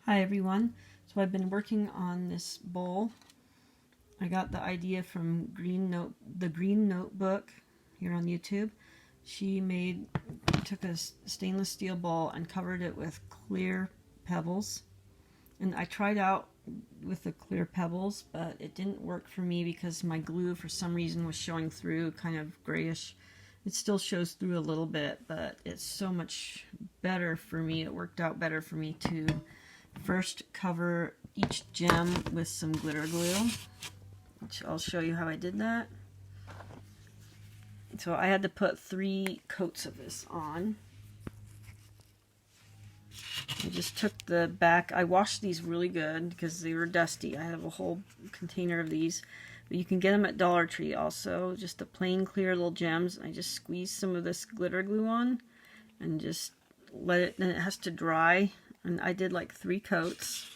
Hi everyone. So I've been working on this bowl. I got the idea from the Green Notebook here on YouTube. She took a stainless steel bowl and covered it with clear pebbles. And I tried out with the clear pebbles, but it didn't work for me because my glue for some reason was showing through, kind of grayish. It still shows through a little bit, but it's so much better for me. It worked out better for me to first cover each gem with some glitter glue, which I'll show you how I did that. So I had to put 3 coats of this on. I just took the back. I washed these really good because they were dusty. I have a whole container of these. But you can get them at Dollar Tree also. Just the plain clear little gems. I just squeezed some of this glitter glue on and just let it, and it has to dry. And I did like 3 coats.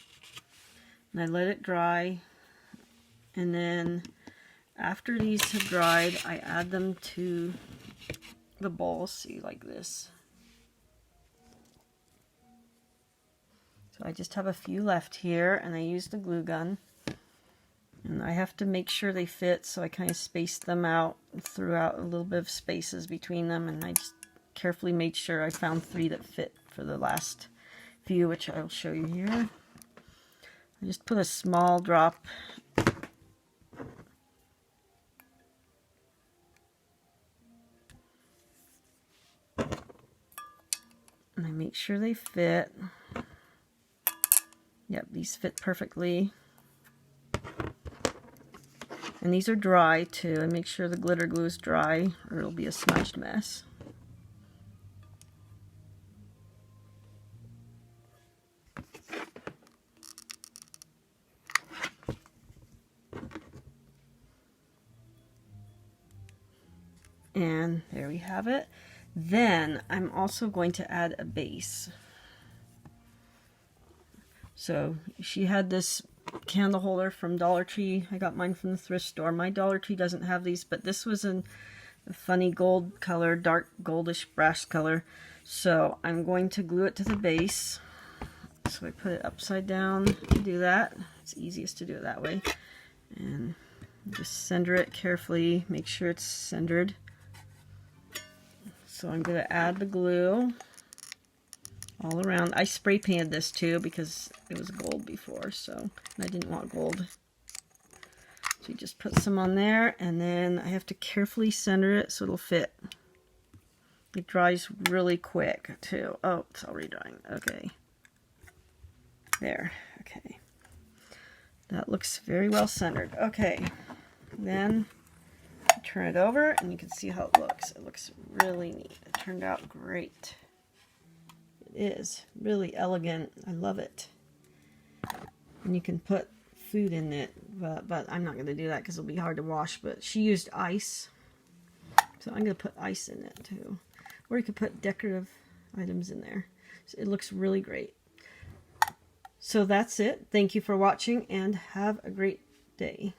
And I let it dry. And then after these have dried, I add them to the bowl. See, like this. So I just have a few left here, and I use the glue gun. And I have to make sure they fit, so I kind of spaced them out, threw out a little bit of spaces between them, and I just carefully made sure I found 3 that fit for the last few, which I'll show you here. I just put a small drop and I make sure they fit. Yep, these fit perfectly. And these are dry too. I make sure the glitter glue is dry or it'll be a smudged mess. And there we have it. Then I'm also going to add a base. So she had this candle holder from Dollar Tree. I got mine from the thrift store. My Dollar Tree doesn't have these, but this was in a funny gold color, dark goldish brass color. So I'm going to glue it to the base. So I put it upside down to do that. It's easiest to do it that way. And just center it carefully. Make sure it's centered. So I'm going to add the glue all around. I spray painted this too because it was gold before, so I didn't want gold. So you just put some on there, and then I have to carefully center it so it'll fit. It dries really quick too. Oh, it's already drying. Okay. There. Okay. That looks very well centered. Okay. Then turn it over and you can see how it looks. It looks really neat. It turned out great. It is really elegant. I love it. And you can put food in it, but I'm not going to do that because it'll be hard to wash. But she used ice, so I'm going to put ice in it too. Or you could put decorative items in there. So it looks really great. So that's it. Thank you for watching and have a great day.